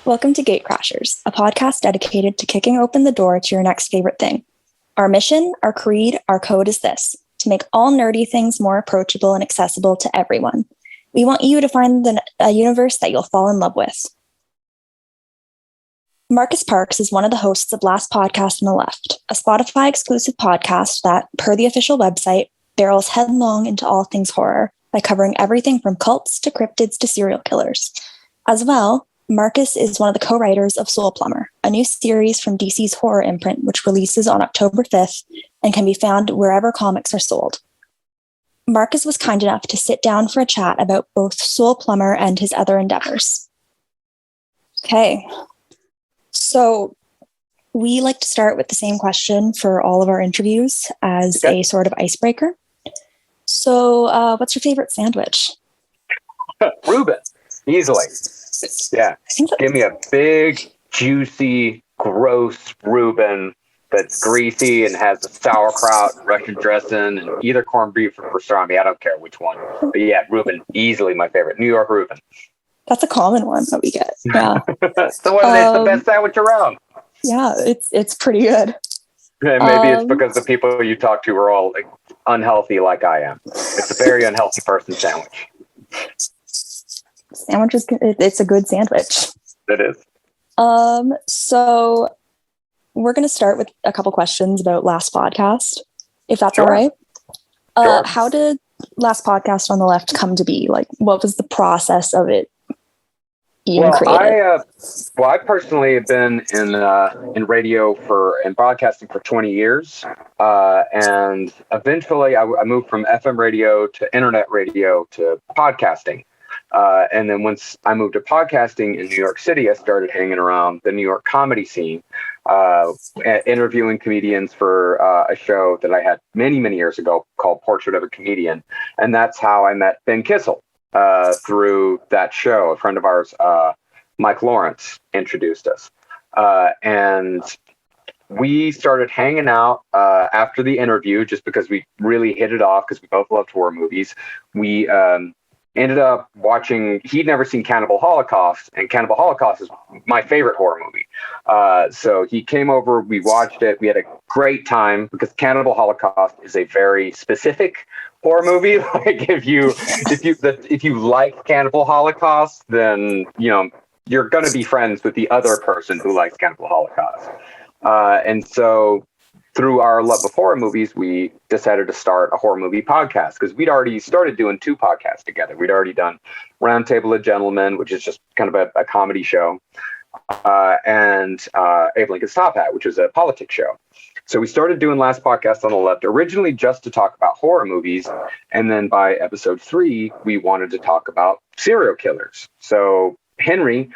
Welcome to Gatecrashers, a podcast dedicated to kicking open the door to your next favorite thing. Our mission, our creed, our code is this: to make all nerdy things more approachable and accessible to everyone. We want you to find a universe that you'll fall in love with. Marcus Parks is one of the hosts of Last Podcast on the Left, a Spotify exclusive podcast that, per the official website, barrels headlong into all things horror by covering everything from cults to cryptids to serial killers. As well, Marcus is one of the co-writers of Soul Plumber, a new series from DC's horror imprint, which releases on October 5th and can be found wherever comics are sold. Marcus was kind enough to sit down for a chat about both Soul Plumber and his other endeavors. Okay, so we like to start with the same question for all of our interviews as a sort of icebreaker. So what's your favorite sandwich? Reuben, easily. Yeah, give me a big, juicy, gross Reuben that's greasy and has the sauerkraut, Russian dressing, and either corned beef or pastrami. I don't care which one. But yeah, Reuben, easily my favorite. New York Reuben. That's a common one that we get. Yeah, it's the best sandwich around. Yeah, it's pretty good. And maybe it's because the people you talk to are all like, unhealthy like I am. It's a very unhealthy person sandwich. Sandwich it's a good sandwich. It is. So we're going to start with a couple questions about Last Podcast, if that's all right. Sure. How did Last Podcast on the Left come to be? Like, what was the process of it being created? I personally have been in radio and broadcasting for 20 years, and eventually I moved from FM radio to internet radio to podcasting. And then once I moved to podcasting in New York City, I started hanging around the New York comedy scene, interviewing comedians for a show that I had many, many years ago called Portrait of a Comedian. And that's how I met Ben Kissel through that show. A friend of ours, Mike Lawrence, introduced us. And we started hanging out after the interview just because we really hit it off because we both loved horror movies. We ended up watching, he'd never seen Cannibal Holocaust, and Cannibal Holocaust is my favorite horror movie. So he came over, we watched it, we had a great time because Cannibal Holocaust is a very specific horror movie. Like if you like Cannibal Holocaust, then you're going to be friends with the other person who likes Cannibal Holocaust. And so through our love of horror movies, we decided to start a horror movie podcast because we'd already started doing two podcasts together. We'd already done Roundtable of Gentlemen, which is just kind of a comedy show, and Abe Lincoln's Top Hat, which is a politics show. So we started doing Last Podcast on the Left, originally just to talk about horror movies. And then by episode 3, we wanted to talk about serial killers. So Henry,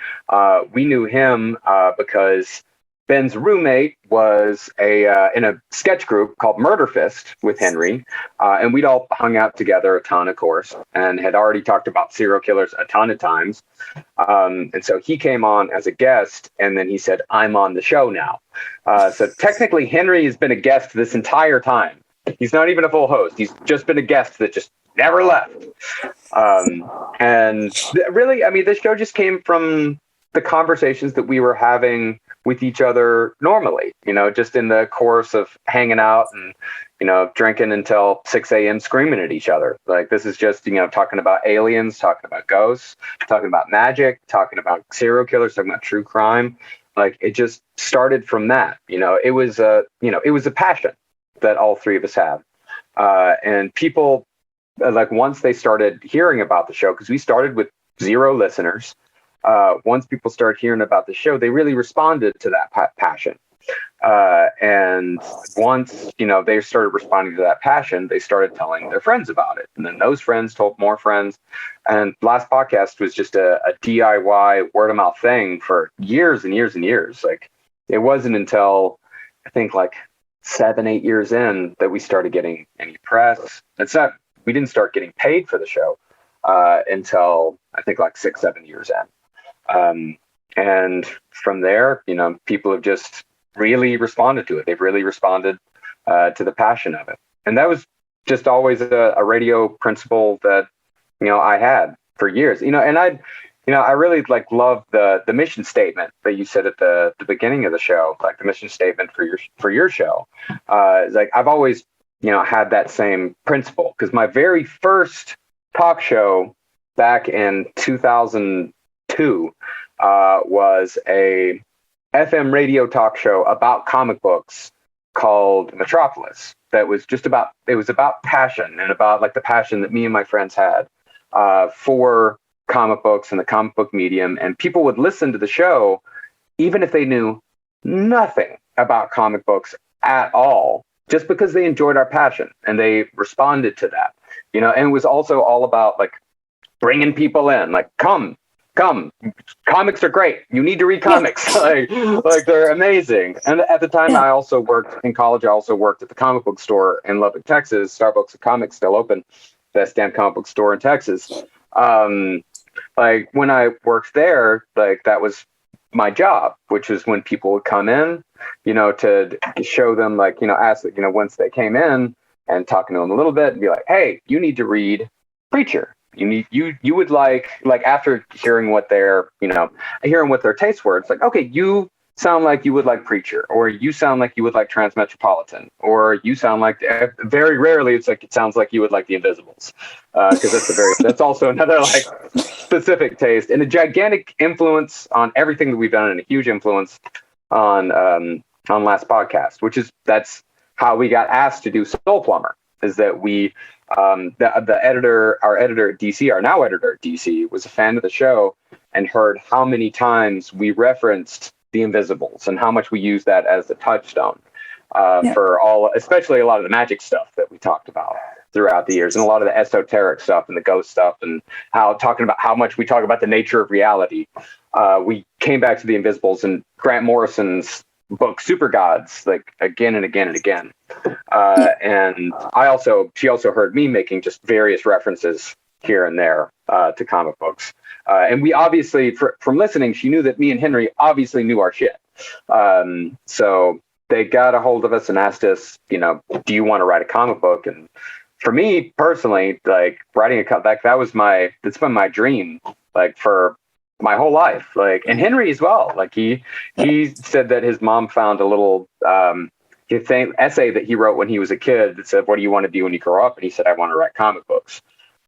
we knew him because Ben's roommate was in a sketch group called Murder Fist with Henry, and we'd all hung out together a ton, of course, and had already talked about serial killers a ton of times. And so he came on as a guest, and then he said, "I'm on the show now." So technically, Henry has been a guest this entire time. He's not even a full host. He's just been a guest that just never left. Really, I mean, this show just came from the conversations that we were having with each other normally, just in the course of hanging out and, drinking until 6 a.m. screaming at each other. Like, this is just, talking about aliens, talking about ghosts, talking about magic, talking about serial killers, talking about true crime. Like, it just started from that. It was a passion that all three of us had. And people, like, once they started hearing about the show, because we started with 0 listeners, once people started hearing about the show, they really responded to that passion. And once, they started responding to that passion, they started telling their friends about it. And then those friends told more friends. And Last Podcast was just a DIY word of mouth thing for years and years and years. Like, it wasn't until I think like 7-8 years in that we started getting any press. We didn't start getting paid for the show until I think like 6-7 years in. And from there, people have just really responded to it. They've really responded to the passion of it. And that was just always a radio principle that, I had for years, and I really love the mission statement that you said at the beginning of the show, like the mission statement for your show. It's like I've always, had that same principle, because my very first talk show back in 2002 was a FM radio talk show about comic books called Metropolis. That was it was about passion, and about like the passion that me and my friends had for comic books and the comic book medium. And people would listen to the show even if they knew nothing about comic books at all, just because they enjoyed our passion and they responded to that. And it was also all about like bringing people in, like, come, comics are great, you need to read comics. like they're amazing. And at the time, I also worked in college. I also worked at the comic book store in Lubbock, Texas. Starbucks and Comics still open, best damn comic book store in Texas. Like when I worked there, like that was my job, which is when people would come in, to show them, like, ask, once they came in, and talking to them a little bit and be like, hey, you need to read Preacher. You would like after hearing what their tastes were, it's like, okay, you sound like you would like Preacher, or you sound like you would like Transmetropolitan, or you sound like, very rarely it's like, it sounds like you would like The Invisibles, because that's also another like specific taste, and a gigantic influence on everything that we've done, and a huge influence on Last Podcast, that's how we got asked to do Soul Plumber. Is that we the editor, our editor at DC, our now editor at DC, was a fan of the show and heard how many times we referenced The Invisibles and how much we used that as the touchstone for especially a lot of the magic stuff that we talked about throughout the years, and a lot of the esoteric stuff and the ghost stuff, and talking about how much we talk about the nature of reality. We came back to The Invisibles and Grant Morrison's book Super Gods, like again and again and again. And she also heard me making just various references here and there to comic books. And we obviously, from listening, she knew that me and Henry obviously knew our shit. So they got a hold of us and asked us, do you want to write a comic book? And for me personally, like writing a comic, it's been my dream, like for my whole life. Like, and Henry as well. Like he said that his mom found a little essay that he wrote when he was a kid that said, what do you want to do when you grow up? And he said, I want to write comic books.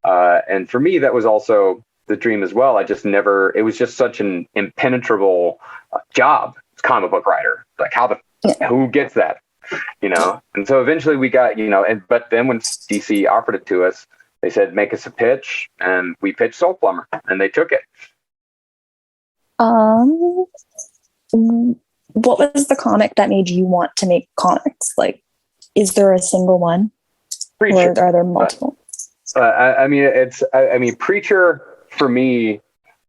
And for me, that was also the dream as well. It was just such an impenetrable job, comic book writer. Like who gets that? And so eventually we got, but then when DC offered it to us, they said, make us a pitch, and we pitched Soul Plumber, and they took it. What was the comic that made you want to make comics? Like, is there a single one? Preacher. Or are there multiple? Preacher for me,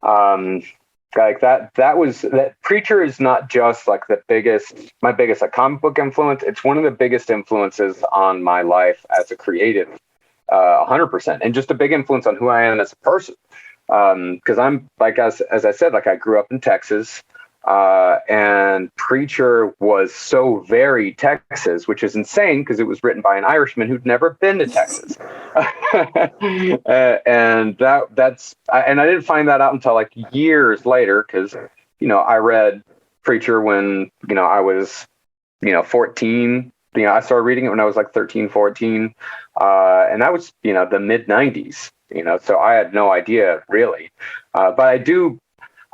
like that Preacher is not just like my biggest like comic book influence. It's one of the biggest influences on my life as a creative, 100%, and just a big influence on who I am as a person. Because I'm like, as I said, like I grew up in Texas, and Preacher was so very Texas, which is insane because it was written by an Irishman who'd never been to Texas. And I didn't find that out until like years later, because, I read Preacher when, I was, 14. I started reading it when I was like 13, 14. And that was, the mid 90s. So I had no idea really, but I do,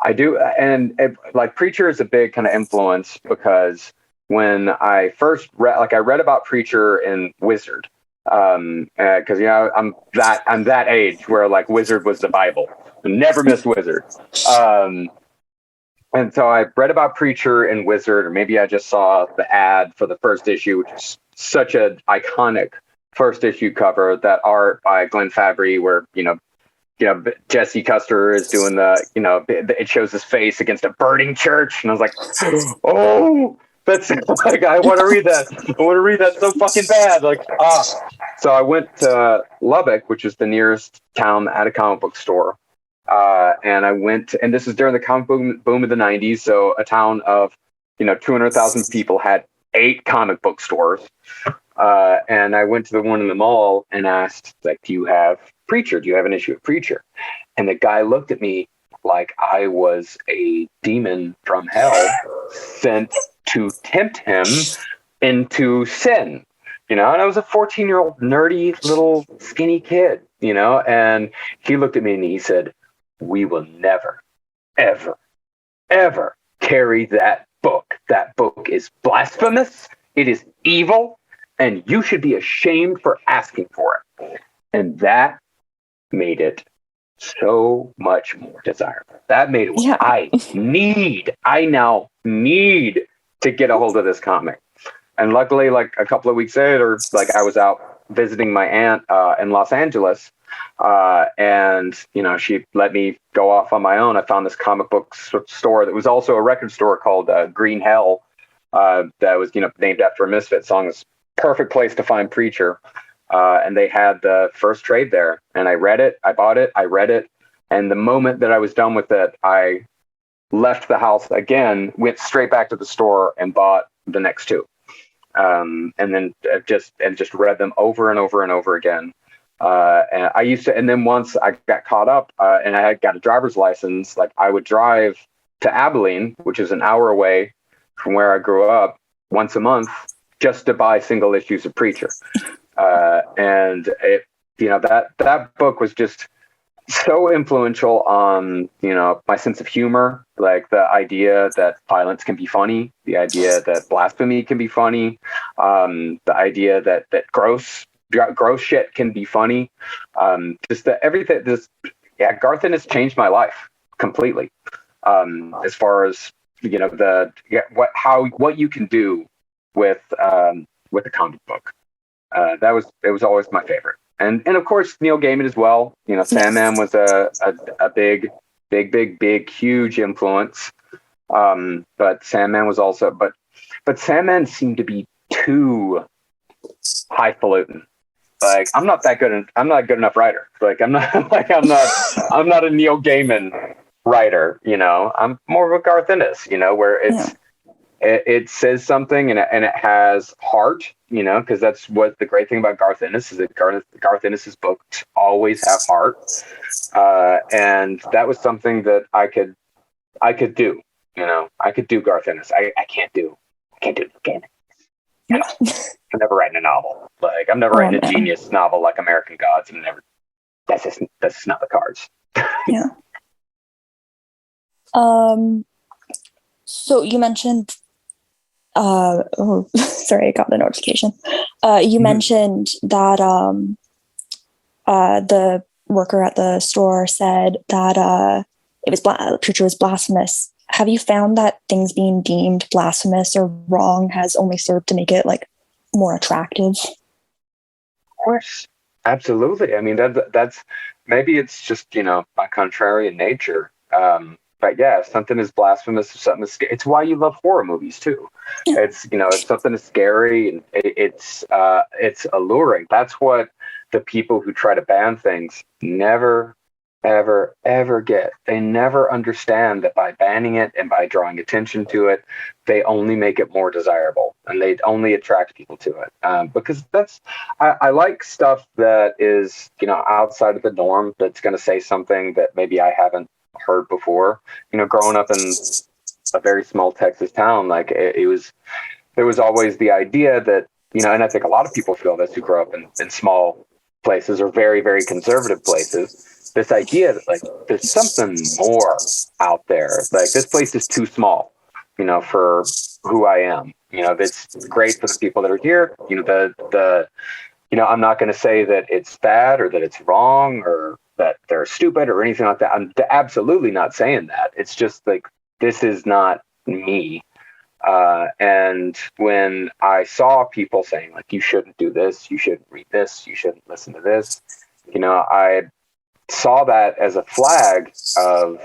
and like Preacher is a big kind of influence, because when I first I read about Preacher in Wizard, because I'm that age where like Wizard was the Bible, never missed Wizard, and so I read about Preacher in Wizard, or maybe I just saw the ad for the first issue, which is such an iconic first issue cover, that art by Glenn Fabry, where Jesse Custer is doing it shows his face against a burning church, and I was like, oh, that's like, I want to read that so fucking bad, so I went to Lubbock, which is the nearest town that had a comic book store, and I went, and this is during the comic book boom of the 90s, so a town of 200,000 people had 8 comic book stores. And I went to the one in the mall and asked, like, do you have Preacher? Do you have an issue of Preacher? And the guy looked at me like I was a demon from hell sent to tempt him into sin, and I was a 14-year-old nerdy little skinny kid, and he looked at me and he said, "We will never, ever, ever carry that book. That book is blasphemous. It is evil, and you should be ashamed for asking for it." And that made it so much more desirable. That made it what I now need to get a hold of this comic. And luckily, like a couple of weeks later, like I was out visiting my aunt in Los Angeles, and she let me go off on my own. I found this comic book store that was also a record store called Green Hell, that was named after a Misfit song. It's perfect place to find Preacher, and they had the first trade there. And I read it, I bought it, I read it, and the moment that I was done with it, I left the house again, went straight back to the store, and bought the next two. And then just read them over and over and over again. And then once I got caught up, and I had got a driver's license, like I would drive to Abilene, which is an hour away from where I grew up, once a month, just to buy single issues of Preacher. And it, that book was just so influential on, my sense of humor, like the idea that violence can be funny, the idea that blasphemy can be funny, the idea that gross shit can be funny. Just that everything, Garth Ennis changed my life completely. As far as, what you can do with a comic book. It was always my favorite. And of course, Neil Gaiman as well. Sandman was a big, huge influence. But Sandman was also, but Sandman seemed to be too highfalutin. Like, I'm not a good enough writer. Like, I'm not a Neil Gaiman writer. I'm more of a Garth Ennis. Where it says something and it has heart, because that's what the great thing about Garth Ennis is, that Garth Ennis's books always have heart. And that was something that I could do, I could do Garth Ennis. I can't do Gaiman. I'm never writing a novel. Like, I'm never writing a genius novel like American Gods. That's just not the cards. Yeah. So you mentioned, sorry, I got the notification. You mentioned that the worker at the store said that Preacher was blasphemous. Have you found that things being deemed blasphemous or wrong has only served to make it like more attractive? Of course, absolutely. I mean, that's maybe it's just my contrarian nature. But yeah, if something is blasphemous, if something is scary, it's why you love horror movies too. Yeah. It's if something is scary and it's alluring. That's what the people who try to ban things never, ever, ever get. They never understand that by banning it and by drawing attention to it, they only make it more desirable and they only attract people to it. Because I like stuff that is outside of the norm. That's going to say something that maybe I haven't heard before. Growing up in a very small Texas town, like there was always the idea that and I think a lot of people feel this who grow up in small places or very, very conservative places, this idea that like there's something more out there, like this place is too small for who I am. It's great for the people that are here. I'm not going to say that it's bad or that it's wrong or that they're stupid or anything like that. I'm absolutely not saying that. It's just like, this is not me. And when I saw people saying like, you shouldn't do this, you shouldn't read this, you shouldn't listen to this, I saw that as a flag of,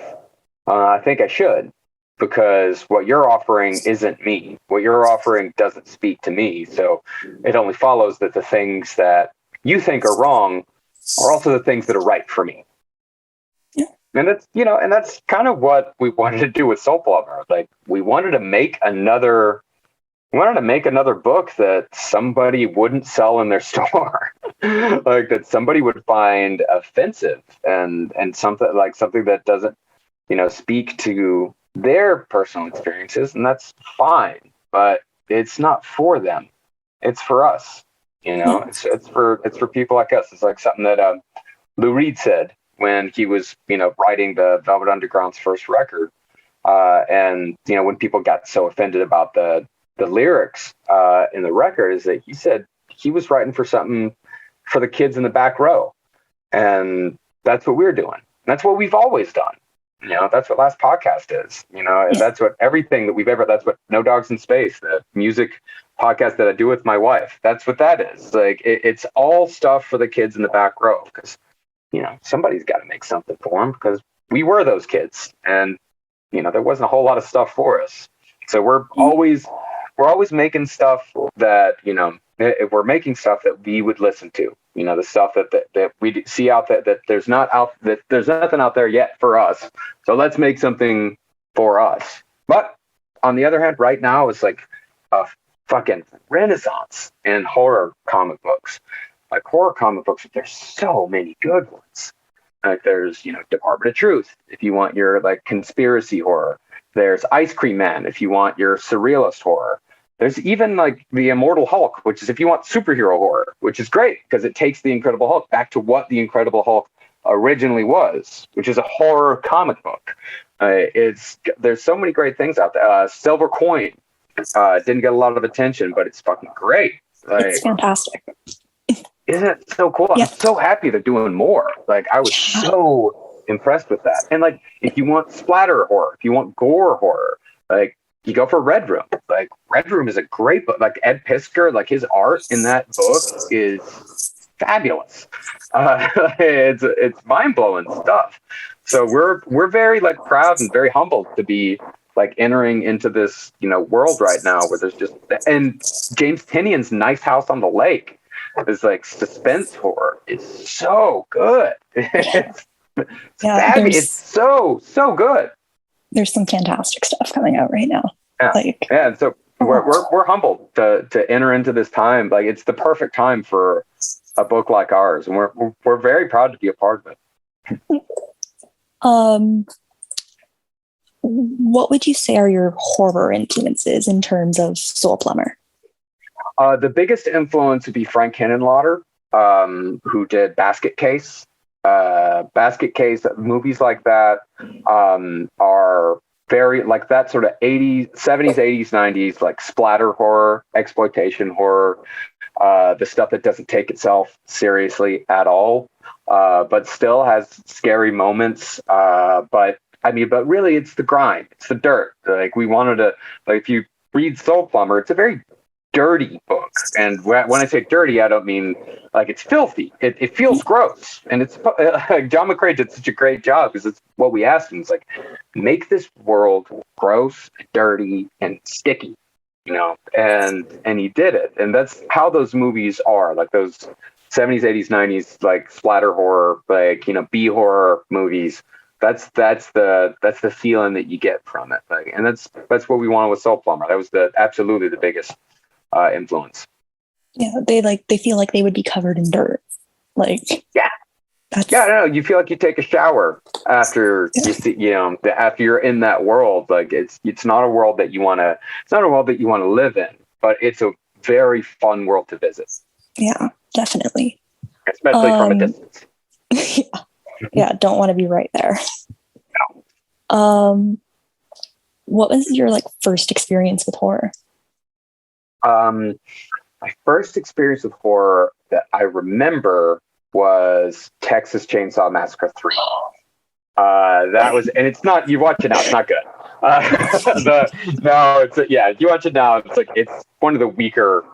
I think I should, because what you're offering isn't me. What you're offering doesn't speak to me. So it only follows that the things that you think are wrong are also the things that are right for me. Yeah. And that's, and that's kind of what we wanted to do with Soul Plumber. Like, we wanted to make another book that somebody wouldn't sell in their store. Like, that somebody would find offensive and something that speak to their personal experiences, and that's fine, but it's not for them. It's for us. It's for people like us. It's like something that Lou Reed said when he was, writing the Velvet Underground's first record. And when people got so offended about the lyrics in the record, is that he said he was writing for something for the kids in the back row, and that's what we're doing. That's what we've always done. That's what Last Podcast is. That's what everything that we've ever. That's what No Dogs in Space, the music podcast that I do with my wife. That's what that is. Like it's all stuff for the kids in the back row, because somebody's got to make something for them, because we were those kids, and there wasn't a whole lot of stuff for us. So we're always making stuff that, if we're making stuff that we would listen to, the stuff that we see out there, that there's nothing out there yet for us. So let's make something for us. But on the other hand, right now it's like a fucking renaissance in horror comic books. Like horror comic books, there's so many good ones. Like there's, Department of Truth, if you want your like conspiracy horror. There's Ice Cream Man, if you want your surrealist horror. There's even like the Immortal Hulk, which is if you want superhero horror, which is great because it takes the Incredible Hulk back to what the Incredible Hulk originally was, which is a horror comic book. There's so many great things out there. Silver Coin didn't get a lot of attention, but it's fucking great. It's fantastic. Isn't it so cool? Yeah. I'm so happy they're doing more. Like I was so impressed with that. And like, if you want splatter horror, if you want gore horror, like you go for Red Room. Like Red Room is a great book. Like Ed Piskor, like his art in that book is fabulous. It's mind blowing stuff. So we're very like proud and very humbled to be like entering into this world right now where there's just, and James Tynion's Nice House on the Lake. It's like suspense horror. It's so good. It's so good. There's some fantastic stuff coming out right now. Yeah. And so we're humbled to enter into this time. Like it's the perfect time for a book like ours, and we're very proud to be a part of it. What would you say are your horror influences in terms of Soul Plumber? The biggest influence would be Frank Henenlotter, who did Basket Case. Basket Case, movies like that are very like that sort of 70s, 80s, 90s, like splatter horror, exploitation horror, the stuff that doesn't take itself seriously at all, but still has scary moments. But really it's the grind, it's the dirt. Like we wanted to, like if you read Soul Plumber, it's a very dirty book, and when I say dirty, I don't mean like it's filthy. It feels gross, and it's John McCrae did such a great job because it's what we asked him. It's like make this world gross, dirty, and sticky, and he did it, and that's how those movies are. Like those 70s, 80s, 90s, like splatter horror, like B horror movies. That's the feeling that you get from it, like, and that's what we wanted with Soul Plumber. That was absolutely the biggest influence. Yeah, they feel like they would be covered in dirt. Like I don't know. You feel like you take a shower after you see, after you're in that world. Like it's not a world that you want to. It's not a world that you want to live in, but it's a very fun world to visit. Yeah, definitely. Especially from a distance. Yeah, don't want to be right there. No. What was your first experience with horror? My first experience with horror that I remember was Texas Chainsaw Massacre 3. That was, and it's not, you watch it now, it's not good. You watch it now, it's one of the weaker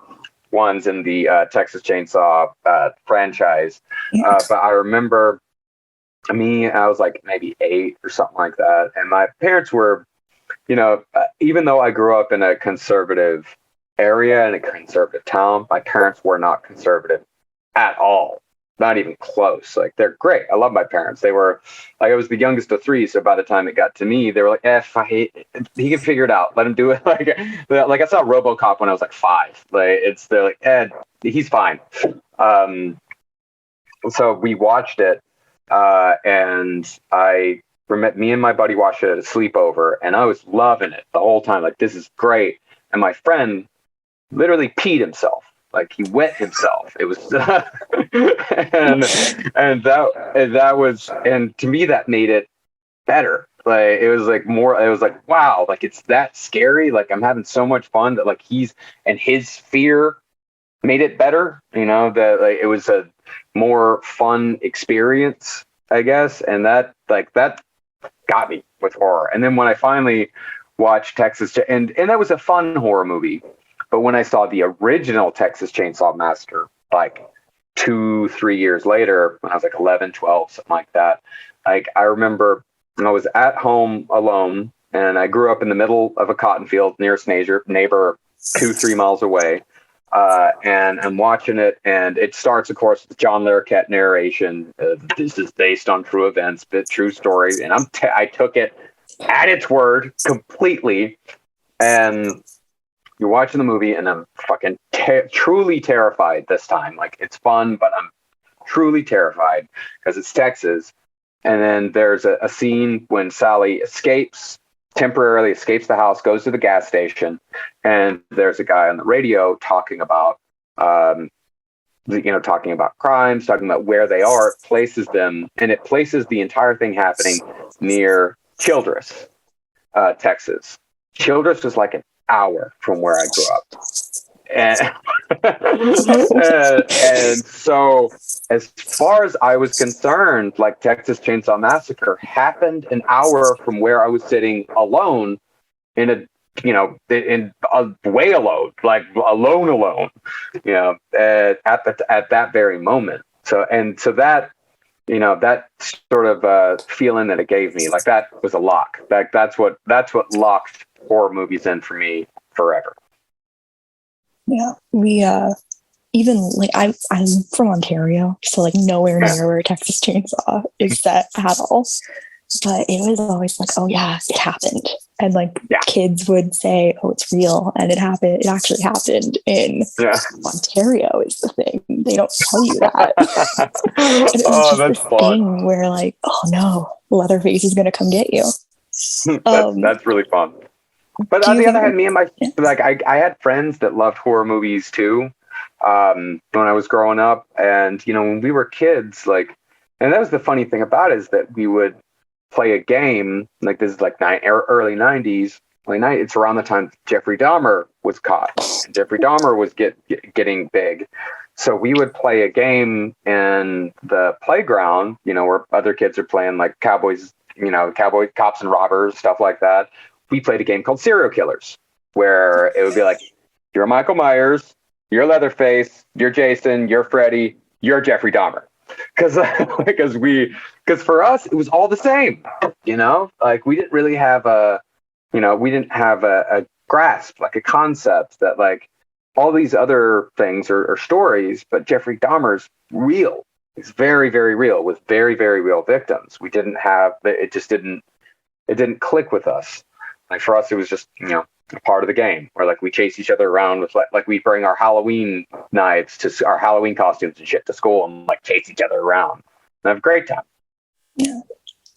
ones in the Texas Chainsaw franchise. But I remember I was like maybe 8 or something like that. And my parents were, even though I grew up in a conservative area in a conservative town, my parents were not conservative at all, not even close. Like they're great. I love my parents. They were like, I was the youngest of 3, so by the time it got to me, they were like, he can figure it out, let him do it. Like I saw RoboCop when I was like 5. They're like, he's fine. So we watched it, and I Me and my buddy watched it at a sleepover, and I was loving it the whole time. Like, this is great. And my friend literally peed himself. Like, he wet himself. It was, and to me that made it better. Like, it was like more. It was like, wow, like it's that scary. Like, I'm having so much fun that like his fear made it better. That like it was a more fun experience, I guess, and that got me with horror. And then when I finally watched and that was a fun horror movie, but when I saw the original Texas Chainsaw Massacre, like 2-3 years later, when I was like 11, 12, something like that, like I remember I was at home alone, and I grew up in the middle of a cotton field, nearest neighbor 2-3 miles away. And I'm watching it, and it starts, of course, with John Larroquette narration. This is based on true events, but true story. And I took it at its word completely. And you're watching the movie, and I'm fucking truly terrified this time. Like, it's fun, but I'm truly terrified because it's Texas. And then there's a scene when Sally temporarily escapes the house, goes to the gas station, and there's a guy on the radio talking about, talking about crimes, talking about where they are. It places them, and it places the entire thing happening near Childress, Texas. Childress was like an hour from where I grew up. And, and so as far as I was concerned, like, Texas Chainsaw Massacre happened an hour from where I was sitting alone way alone, like alone, at that very moment. So that, that sort of feeling that it gave me, like, that was a lock. That's what locked horror movies in for me forever. Yeah, we even like I'm from Ontario, so like nowhere near where Texas Chainsaw is set at all. But it was always like, oh yeah, it happened, and like kids would say, oh, it's real, and it happened. It actually happened in Ontario. Is the thing, they don't tell you that. And it was just this thing where like, oh no, Leatherface is gonna come get you. That's really fun. But on the other hand, I had friends that loved horror movies too, when I was growing up. And, when we were kids, like, and that was the funny thing about it, is that we would play a game, like, this is like early 90s, it's around the time Jeffrey Dahmer was caught. And Jeffrey Dahmer was getting big. So we would play a game in the playground, where other kids are playing like cowboys, cowboy cops and robbers, stuff like that. We played a game called Serial Killers, where it would be like, you're Michael Myers, you're Leatherface, you're Jason, you're Freddy, you're Jeffrey Dahmer. Because for us, it was all the same, like, we didn't really have a grasp, like a concept that like all these other things are stories, but Jeffrey Dahmer's real. He's very, very real, with very, very real victims. We didn't have, it didn't click with us. Like, for us, it was just, a part of the game, where like we chase each other around with like we bring our Halloween knives to our Halloween costumes and shit to school, and like chase each other around and have a great time. Yeah.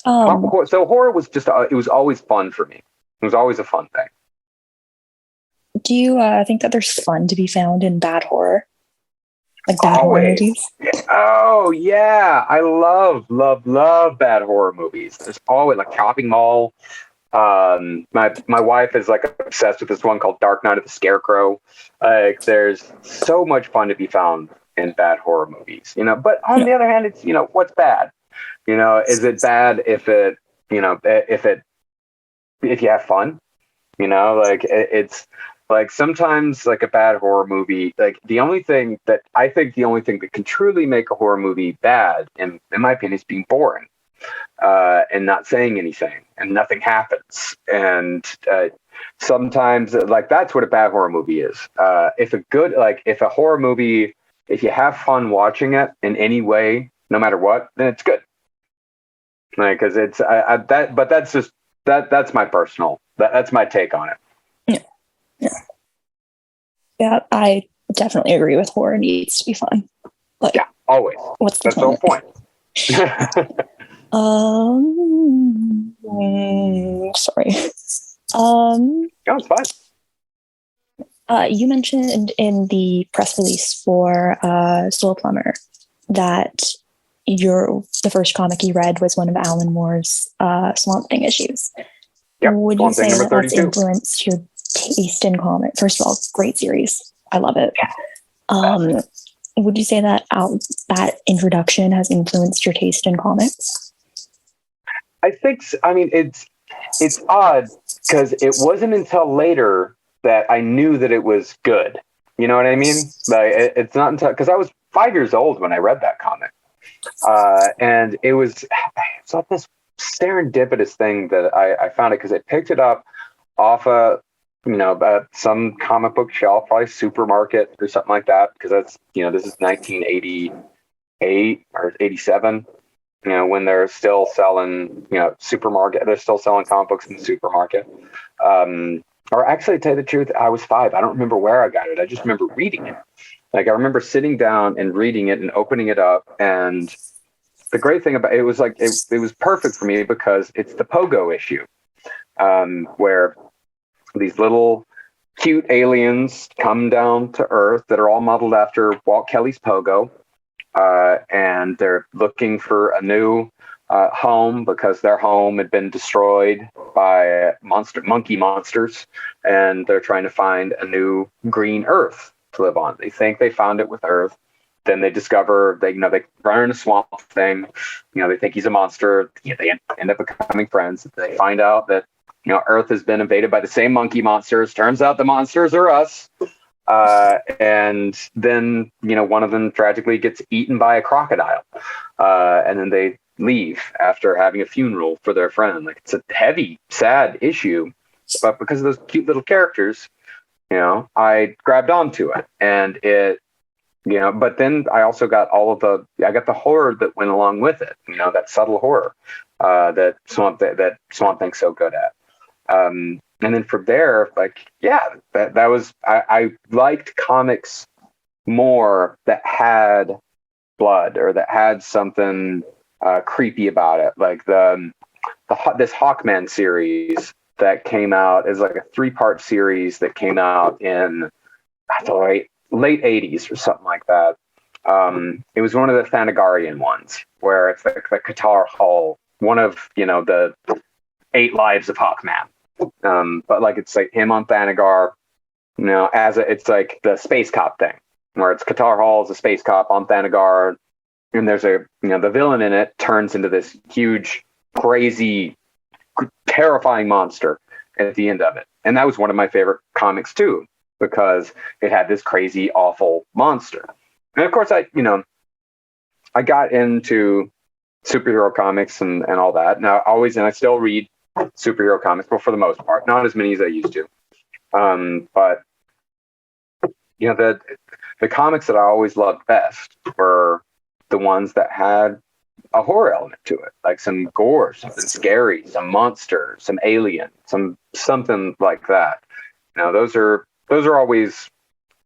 So horror was just, it was always fun for me. It was always a fun thing. Do you think that there's fun to be found in bad horror? Like bad horror movies? Oh yeah. I love bad horror movies. There's always like Chopping Mall. My wife is like obsessed with this one called Dark Night of the Scarecrow. There's so much fun to be found in bad horror movies, but on the other hand, it's, what's bad? Is it bad if you have fun? It's like, sometimes like a bad horror movie, like the only thing that can truly make a horror movie bad, in my opinion, is being boring. And not saying anything, and nothing happens. And sometimes, like, that's what a bad horror movie is. If a horror movie, if you have fun watching it in any way, no matter what, then it's good. Like, because it's but that's just that's my personal, that's my take on it. Yeah. I definitely agree with horror needs to be fun. Like, always. What's the whole point? Sorry. No, it's fine. You mentioned in the press release for Soul Plumber that the first comic you read was one of Alan Moore's Swamp Thing issues. Yep, Would Swamp you Thing say number that that's 32. influenced your taste in comics? First of all, great series. I love it. Would you say that that introduction has influenced your taste in comics? I think, I mean, it's odd because it wasn't until later that I knew that it was good. You know what I mean? Like, it's not until, because I was 5 years old when I read that comic. And it's not this serendipitous thing that I found it, because it picked it up off some comic book shelf, probably supermarket or something like that, because that's, this is 1988 or 87, when they're still selling, supermarket, they're still selling comic books in the supermarket. Or actually, to tell you the truth, I was 5. I don't remember where I got it. I just remember reading it. Like, I remember sitting down and reading it and opening it up. And the great thing about it was, like, it was perfect for me because it's the Pogo issue, where these little cute aliens come down to Earth that are all modeled after Walt Kelly's Pogo. And they're looking for a new home because their home had been destroyed by monkey monsters, and they're trying to find a new green Earth to live on. They think they found it with Earth. Then they discover they run in a Swamp Thing. They think he's a monster. They end up becoming friends. They find out that Earth has been invaded by the same monkey monsters. Turns out the monsters are us. And then, one of them tragically gets eaten by a crocodile. And then they leave after having a funeral for their friend. Like, it's a heavy, sad issue, but because of those cute little characters, I grabbed onto it, and it, but then I also got I got the horror that went along with it, that subtle horror, that Swamp Thing's so good at. And then from there, that was, I liked comics more that had blood or that had something creepy about it. Like this Hawkman series that came out is like a 3-part series that came out in the late 80s or something like that. It was one of the Thanagarian ones where it's like the Qatar Hall, one of, the 8 lives of Hawkman. But like, it's like him on Thanagar, it's like the space cop thing, where it's Qatar Hall is a space cop on Thanagar, and there's the villain in it turns into this huge, crazy, terrifying monster at the end of it. And that was one of my favorite comics too, because it had this crazy, awful monster. And of course, I got into superhero comics and all that. Now, and I still read superhero comics, but for the most part, not as many as I used to. But the comics that I always loved best were the ones that had a horror element to it, like some gore, something scary, some monster, some alien, something like that. Those are always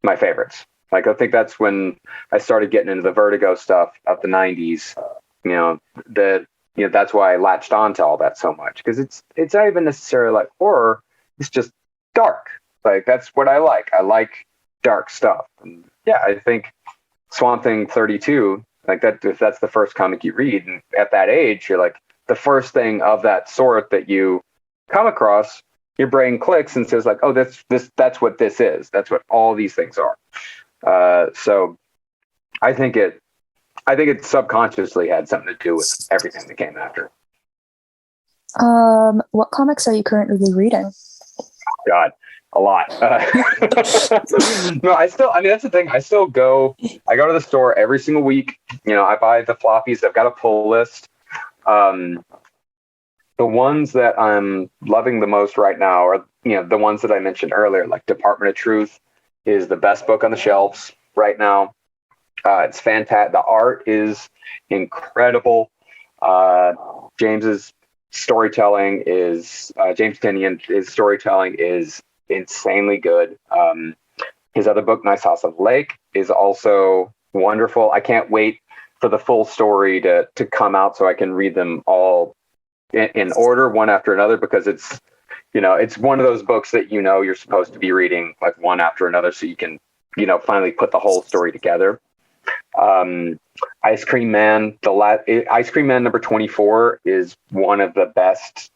my favorites. Like, I think that's when I started getting into the Vertigo stuff of the 90s. That's why I latched on to all that so much, because it's not even necessarily like horror. It's just dark. Like, that's what I like. I like dark stuff. And yeah, I think Swamp Thing 32, like that, if that's the first comic you read, and at that age, you're like, the first thing of that sort that you come across, your brain clicks and says like, oh, that's what this is. That's what all these things are. So I think it subconsciously had something to do with everything that came after. What comics are you currently reading? God, a lot. No, that's the thing. I go to the store every single week. I buy the floppies. I've got a pull list. The ones that I'm loving the most right now are, the ones that I mentioned earlier, like Department of Truth is the best book on the shelves right now. It's fantastic. The art is incredible. James's storytelling is James Tynion's storytelling is insanely good. His other book, Nice House of Lake, is also wonderful. I can't wait for the full story to come out so I can read them all in order, one after another, because it's, it's one of those books that, you're supposed to be reading like one after another so you can, finally put the whole story together. Ice Cream Man, Ice Cream Man number 24 is one of the best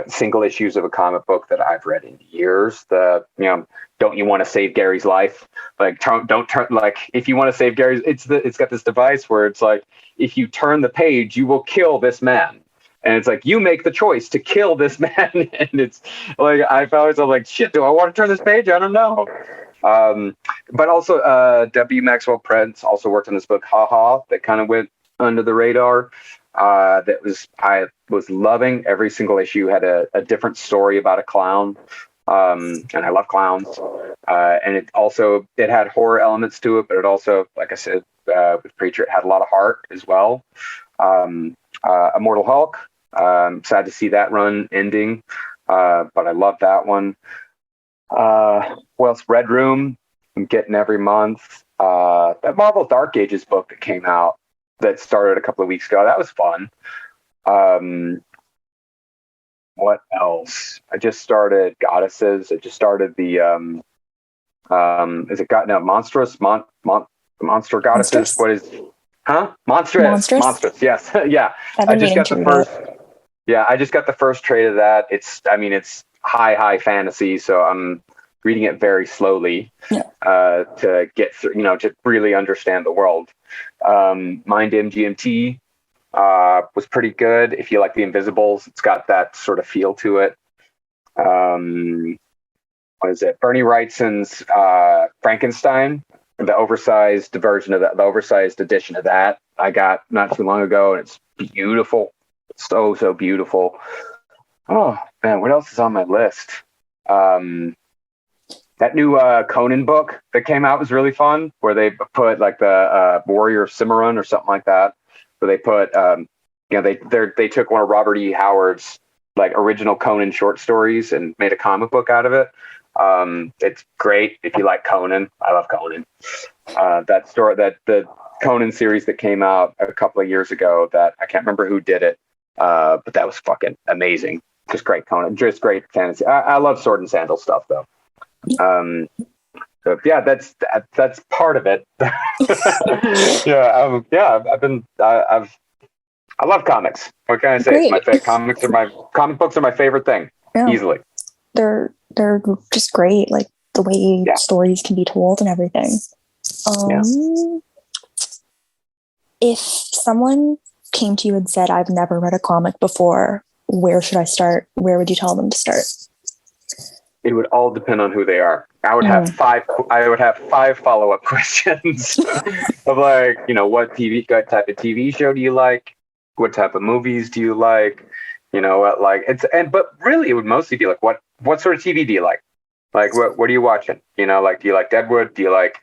single issues of a comic book that I've read in years. Don't you want to save Gary's life? Like, don't turn, like, if you want to save Gary's, it's got this device where it's like, if you turn the page, you will kill this man. And it's like, you make the choice to kill this man. And it's like, I found myself like, shit, do I want to turn this page? I don't know. But also, W. Maxwell Prince also worked on this book, Ha Ha, that kind of went under the radar. I was loving. Every single issue had a different story about a clown. And I love clowns. And it had horror elements to it, but it also, like I said, with Preacher, it had a lot of heart as well. Immortal Hulk. Sad to see that run ending, but I love that one. Well, else? Red Room, I'm getting every month. That Marvel Dark Ages book that came out that started a couple of weeks ago, that was fun. What else? I just started Goddesses. I just started the Monstrous Monster Goddesses? Monstrous? What is Monstrous, yes. Yeah. I just got the first. Yeah, I just got the first trade of that. It's high fantasy, so I'm reading it very slowly to get through, to really understand the world. Mind MGMT was pretty good. If you like the Invisibles, it's got that sort of feel to it. What is it? Bernie Wrightson's Frankenstein, the oversized version of that, the oversized edition of that I got not too long ago, and it's beautiful. So beautiful. Oh man, what else is on my list? That new Conan book that came out was really fun, where they put like the Warrior of Cimarron or something like that, where they put they took one of Robert E. Howard's like original Conan short stories and made a comic book out of it. It's great if you like Conan. I love Conan. The Conan series that came out a couple of years ago, that I can't remember who did it, but that was fucking amazing. Just great Conan, just great fantasy. I love sword and sandal stuff though. So yeah, that's part of it. I love comics. What can I say? Great. Comic books are my favorite thing, easily. They're just great, like the way stories can be told and everything. If someone came to you and said, I've never read a comic before, where should I start? Where would you tell them to start? It would all depend on who they are. I would have five follow-up questions of like, what type of TV show do you like? What type of movies do you like? But really it would mostly be like, what sort of TV do you like? Like, what are you watching? Do you like Deadwood? Do you like,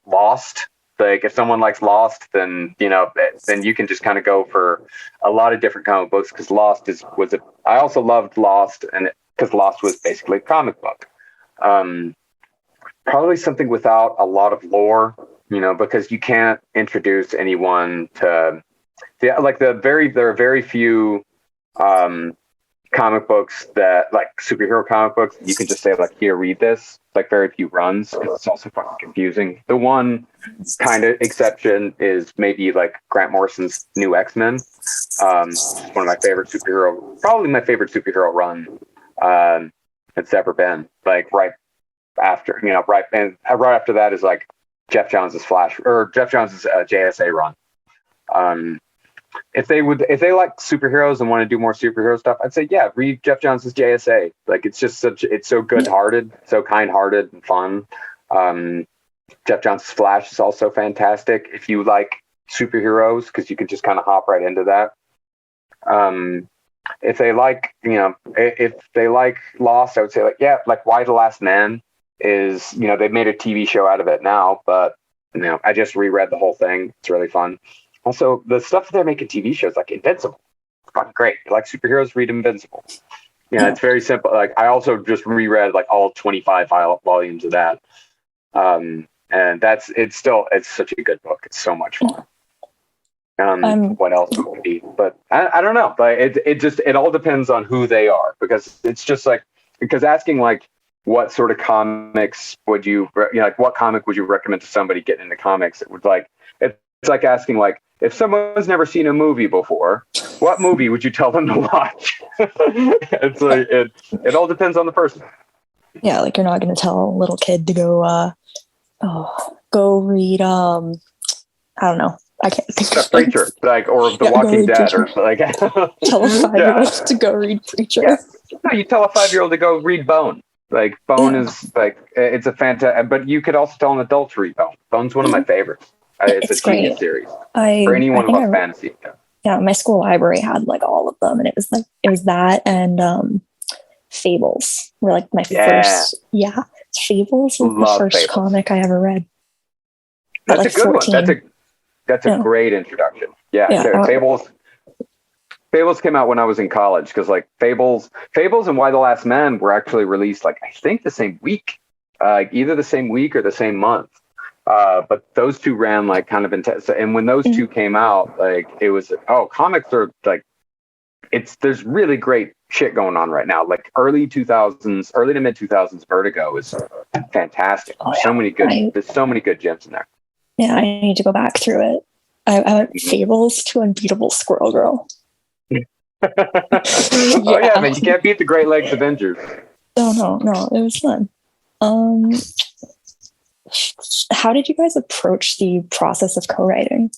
Lost? Like, if someone likes Lost, then you can just kind of go for a lot of different comic books, because I also loved Lost, and because Lost was basically a comic book. Probably something without a lot of lore, because you can't introduce anyone to there are very few comic books that, like superhero comic books, you can just say like, here, read this. Like, very few runs, because it's also fucking confusing. The one kind of exception is maybe like Grant Morrison's New X-Men. One of my favorite probably my favorite superhero run it's ever been. Like right after that is like Jeff Johns' JSA run. If they like superheroes and want to do more superhero stuff, I'd say, read Jeff Johns' JSA. Like, it's just it's so good-hearted, so kind-hearted and fun. Jeff Johns' Flash is also fantastic if you like superheroes, because you can just kind of hop right into that. If they like, if they like Lost, I would say like Why the Last Man is, they've made a TV show out of it now, but I just reread the whole thing. It's really fun. Also, the stuff that they're making TV shows, like Invincible, fucking great. You like superheroes, read Invincible. It's very simple. Like, I also just reread like all 25 volumes of that. And it's such a good book. It's so much fun. What else would be? But I don't know. But it all depends on who they are, because it's just like, because asking like what sort of comics would you, like what comic would you recommend to somebody getting into comics? It would like it's like asking like, if someone's never seen a movie before, what movie would you tell them to watch? It's like it all depends on the person. Yeah, like you're not going to tell a little kid to go go read I don't know. I can't think of Preacher, like, or The Walking Dead, Preacher. Or like tell a 5-year-old to go read Preacher. Yeah. No, you tell a 5-year-old to go read Bone. Like Bone is like, it's a fantastic, but you could also tell an adult to read Bone. Bone's one of my favorites. It's a genius series for anyone who loves fantasy. Yeah, my school library had like all of them, and it was that and Fables were like my first. Yeah, Fables was the first comic I ever read. That's like a good 14. One. That's a great introduction. Yeah. Fables came out when I was in college, because like Fables and Why the Last Man were actually released like I think the same week, either the same week or the same month. But those two ran like kind of intense. And when those two came out, like it was comics are like there's really great shit going on right now. Like early to mid 2000s Vertigo is fantastic. There's so many good gems in there. Yeah, I need to go back through it. I went Fables to Unbeatable Squirrel Girl. Oh yeah, man, you can't beat the Great Lakes Avengers. No, it was fun. How did you guys approach the process of co-writing?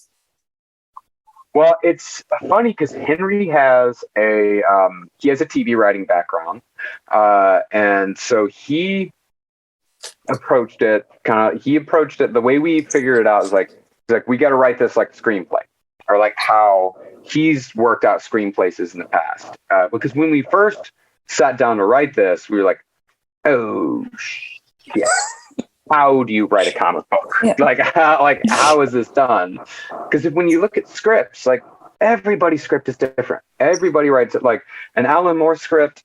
Well, it's funny because Henry has a TV writing background, and so he approached it the way we figured it out is like we got to write this like a screenplay, or like how he's worked out screenplays in the past. Because when we first sat down to write this, we were like, oh shit, how do you write a comic book? Yeah. How is this done? Because when you look at scripts, like everybody's script is different. Everybody writes it. Like an Alan Moore script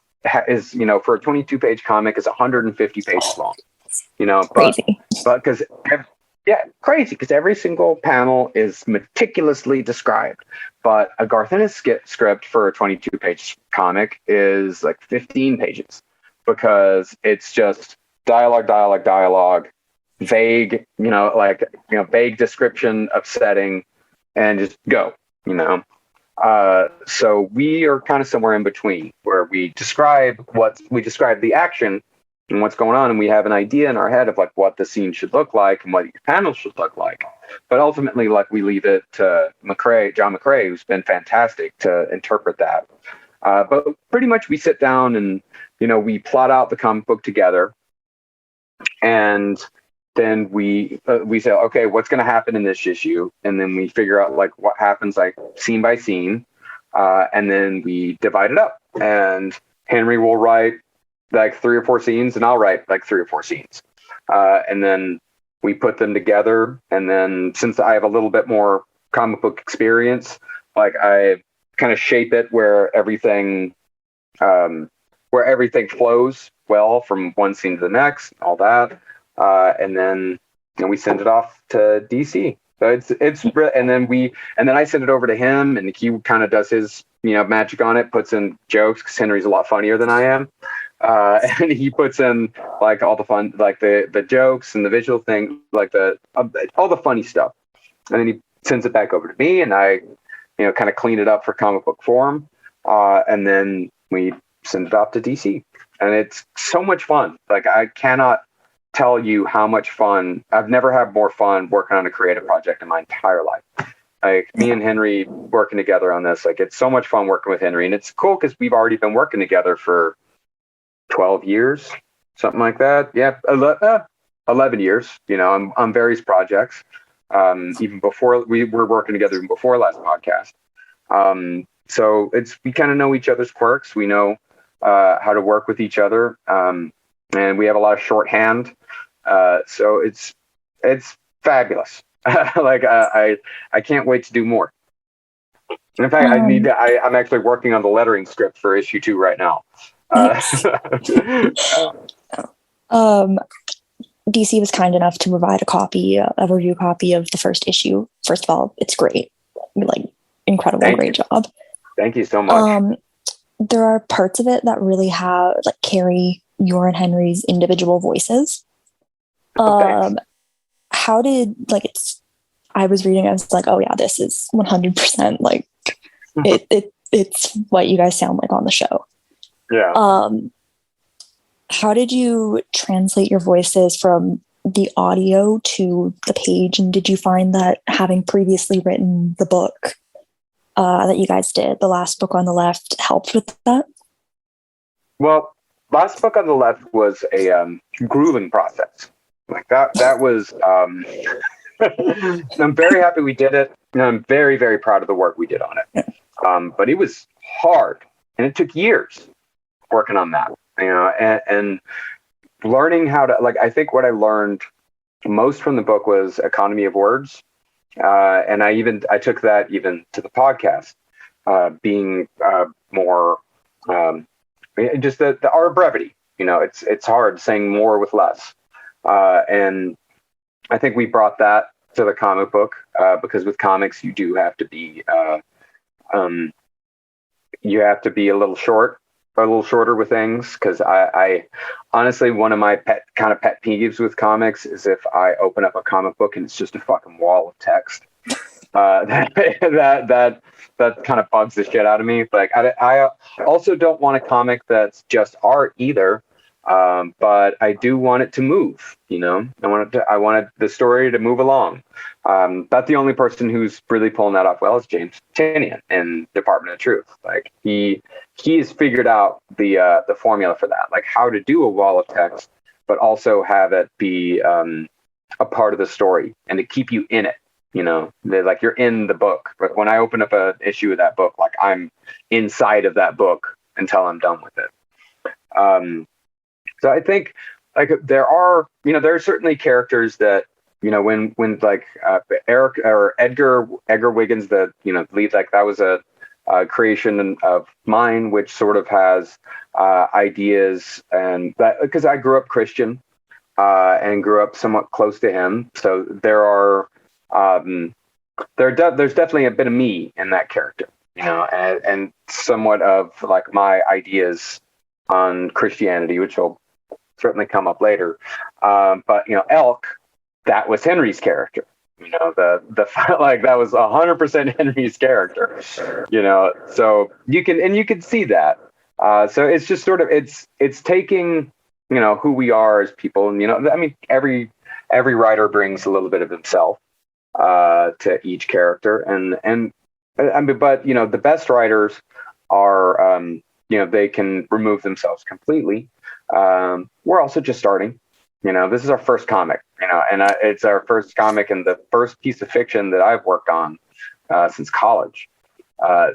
is, for a 22-page comic is 150 pages long. Crazy. But because crazy, because every single panel is meticulously described. But a Garth Ennis script for a 22-page comic is like 15 pages, because it's just dialogue, vague, vague description of setting, and just go, So we are kind of somewhere in between, where we describe the action and what's going on, and we have an idea in our head of like what the scene should look like and what your panel should look like. But ultimately, like, we leave it to John McCrae, who's been fantastic to interpret that. But pretty much we sit down and, we plot out the comic book together, and then we say, okay, what's going to happen in this issue? And then we figure out like what happens, like scene by scene. And then we divide it up, and Henry will write like 3 or 4 scenes, and I'll write like 3 or 4 scenes. And then we put them together. And then since I have a little bit more comic book experience, like I kind of shape it where everything flows well from one scene to the next, all that. And then we send it off to DC. So and then I send it over to him, and he kind of does his, magic on it, puts in jokes, because Henry's a lot funnier than I am. And he puts in like all the fun, like the jokes and the visual thing, like all the funny stuff. And then he sends it back over to me, and I, kind of clean it up for comic book form. And then we send it off to DC, and it's so much fun. Like, I cannot tell you how much fun. I've never had more fun working on a creative project in my entire life. Like, me and Henry working together on this, like, it's so much fun working with Henry, and it's cool because we've already been working together for 12 years, something like that. Yeah, 11 years, on various projects. Even before we were working together, even before last podcast. So we kind of know each other's quirks. We know how to work with each other, and we have a lot of shorthand. So it's fabulous. Like, I can't wait to do more. In fact, I'm actually working on the lettering script for issue 2 right now. DC was kind enough to provide a review copy of the first issue. First of all, it's great. Like, incredible. Great job. Thank you so much. There are parts of it that really have like carry your and Henry's individual voices. How did I was reading, I was like, oh yeah, this is 100% like it's what you guys sound like on the show. Yeah. How did you translate your voices from the audio to the page? And did you find that having previously written the book that you guys did, The Last Book on the Left, helped with that? Well, Last Book on the Left was a grueling process. Like that was, I'm very happy we did it. And I'm very, very proud of the work we did on it. But it was hard and it took years working on that, and learning how to, I think what I learned most from the book was economy of words. And I took that even to the podcast, being more, just the art of brevity. It's hard saying more with less. And I think we brought that to the comic book, because with comics, you do have to be, a little shorter with things. Cause I honestly, one of my pet peeves with comics is if I open up a comic book and it's just a fucking wall of text. That kind of bugs the shit out of me. Like I also don't want a comic that's just art either. But I do want it to move, I wanted the story to move along. But the only person who's really pulling that off well is James Tinian in Department of Truth. Like he's figured out the formula for that, like how to do a wall of text, but also have it be a part of the story and to keep you in it. Like you're in the book. But when I open up an issue of that book, like I'm inside of that book until I'm done with it. So I think there are certainly characters that, when Eric or Edgar Wiggins, the lead, like that was a creation of mine, which sort of has ideas, and that because I grew up Christian and grew up somewhat close to him. So there's definitely a bit of me in that character, and somewhat of like my ideas on Christianity, which will certainly come up later. But Elk, that was Henry's character. The like that was 100% Henry's character. So you can see that. So it's just sort of it's taking who we are as people, and every writer brings a little bit of himself to each character, and but the best writers are they can remove themselves completely. We're also just starting. This is our first comic, and it's our first comic and the first piece of fiction that I've worked on since college.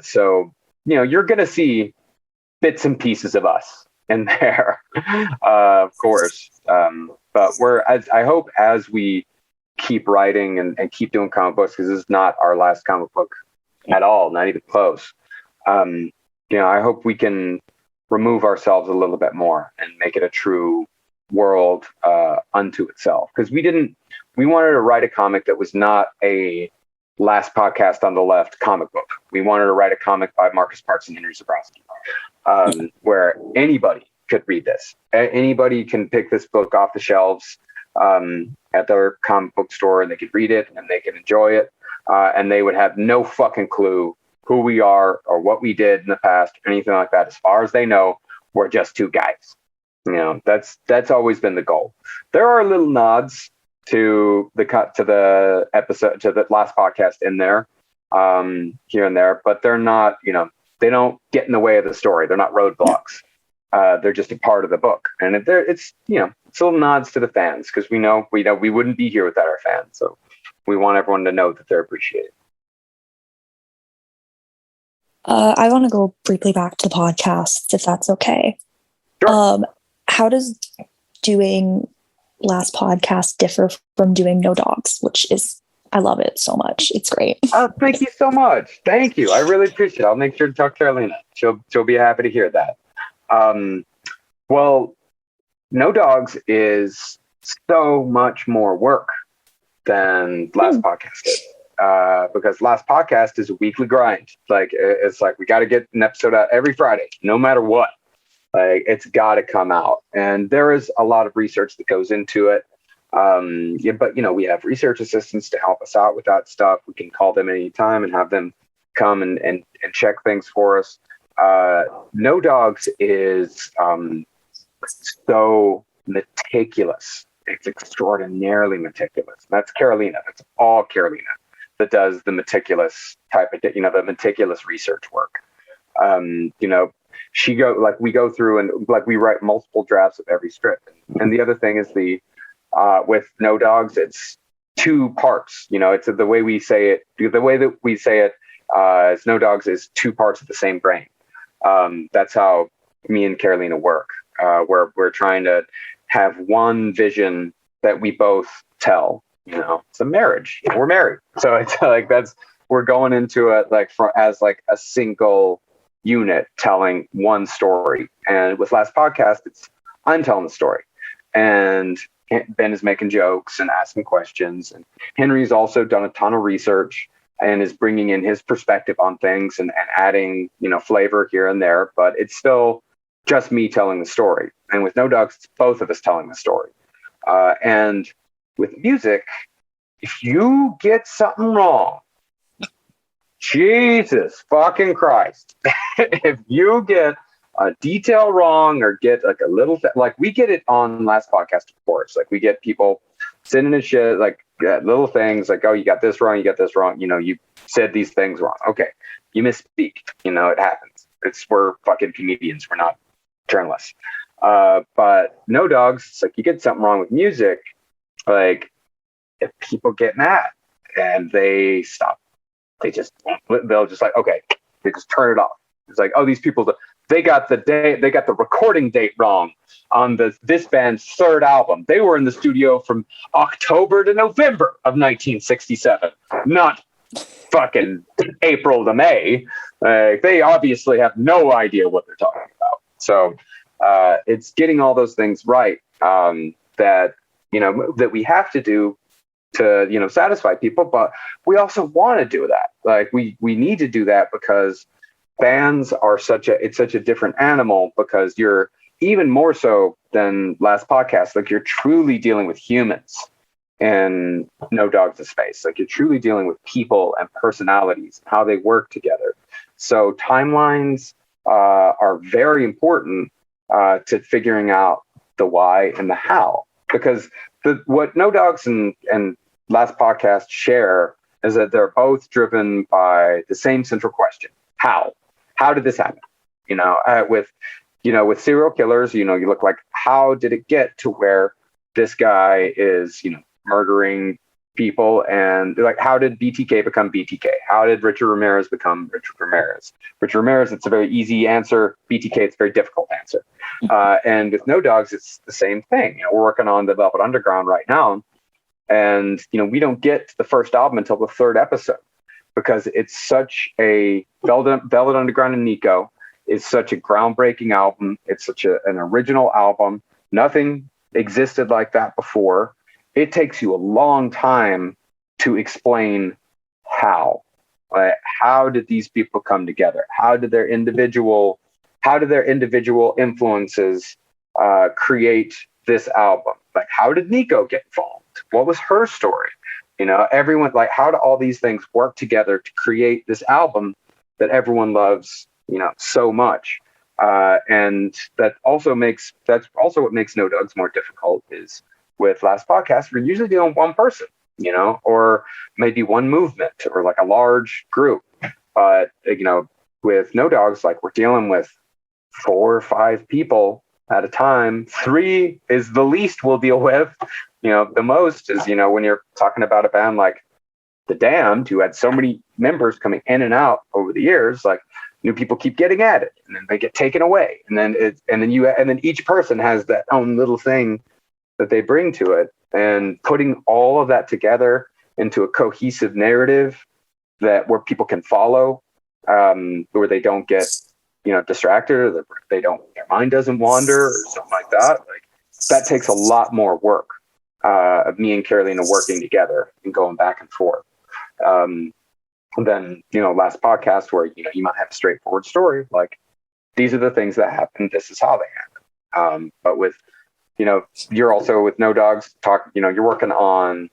So you're going to see bits and pieces of us in there, of course. But I hope as we keep writing and keep doing comic books, because this is not our last comic book at all, not even close. I hope we can remove ourselves a little bit more and make it a true world unto itself. Because we wanted to write a comic that was not a Last Podcast on the Left comic book. We wanted to write a comic by Marcus Parks and Henry Zabrowski, where anybody could read this. Anybody can pick this book off the shelves at their comic book store, and they could read it and they could enjoy it, and they would have no fucking clue who we are or what we did in the past or anything like that. As far as they know, we're just two guys. That's always been the goal. There are little nods to the episode, to the last podcast in there, here and there, but they're not, they don't get in the way of the story. They're not roadblocks. They're just a part of the book. And it's little nods to the fans, because we know we wouldn't be here without our fans. So we want everyone to know that they're appreciated. I want to go briefly back to the podcasts, if that's okay. Sure. How does doing Last Podcast differ from doing No Dogs, which is, I love it so much. It's great. Oh, thank you so much. Thank you. I really appreciate it. I'll make sure to talk to Carolina. She'll be happy to hear that. Well, No Dogs is so much more work than Last Podcast is. because last podcast is a weekly grind. Like it's like we got to get an episode out every Friday, no matter what. Like it's got to come out, and there is a lot of research that goes into it. Yeah, but we have research assistants to help us out with that stuff. We can call them anytime and have them come and check things for us. No Dogs is so meticulous. It's extraordinarily meticulous. That's Carolina. That's all Carolina that does the meticulous type of, the meticulous research work. We go through and like we write multiple drafts of every strip. And the other thing is with No Dogs, it's two parts. It's the way we say it. The way that we say it is No Dogs is two parts of the same brain. That's how me and Carolina work. We're trying to have one vision that we both tell. It's a marriage. We're married, so it's like we're going into it as a single unit telling one story. And with last podcast, I'm telling the story, and Ben is making jokes and asking questions, and Henry's also done a ton of research and is bringing in his perspective on things and adding flavor here and there, but it's still just me telling the story. And with No Dogs, it's both of us telling the story. And with music, if you get something wrong, Jesus fucking Christ, if you get a detail wrong or get like a little, we get it on last podcast, of course, like we get people sending in shit, like little things like, oh, you got this wrong. You said these things wrong. Okay. You misspeak, it happens. We're fucking comedians. We're not journalists. But No Dogs, it's like you get something wrong with music, like if people get mad and they stop, they'll just like, okay, they just turn it off. It's like, oh, these people, they got the recording date wrong on this band's third album. They were in the studio from October to November of 1967, not fucking April to May. They obviously have no idea what they're talking about. So it's getting all those things right that we have to do to satisfy people, but we also want to do that. Like we need to do that because bands are such a different animal, because you're even more so than last podcast. Like you're truly dealing with humans in No Dogs' space. Like you're truly dealing with people and personalities, how they work together. So timelines are very important to figuring out the why and the how, because what No Dogs and last podcast share is that they're both driven by the same central question: how did this happen? With serial killers, you look like, how did it get to where this guy is murdering people? And like, how did BTK become BTK? How did Richard Ramirez become Richard Ramirez? Richard Ramirez, it's a very easy answer. BTK, it's a very difficult answer. And with No Dogs, it's the same thing. We're working on the Velvet Underground right now, and we don't get to the first album until the third episode, because it's such a Velvet Underground and Nico is such a groundbreaking album. It's such an original album. Nothing existed like that before. It takes you a long time to explain how. How did these people come together? How did their individual influences create this album? Like, how did Nico get involved? What was her story? Everyone, like, how do all these things work together to create this album that everyone loves, so much? And that's also what makes No Dogs more difficult. Is with last podcast, we're usually dealing with one person, or maybe one movement, or like a large group. But with No Dogs, like, we're dealing with 4 or 5 people at a time. 3 is the least we'll deal with. The most is, when you're talking about a band like The Damned, who had so many members coming in and out over the years, like, new people keep getting added and then they get taken away. And then each person has that own little thing that they bring to it, and putting all of that together into a cohesive narrative where people can follow, where they don't get, distracted, or their mind doesn't wander or something like that. Like, that takes a lot more work of me and Carolina working together and going back and forth. than, last podcast where, you might have a straightforward story. Like, these are the things that happen. This is how they happen. But with, you're also with No Dogs you're working on,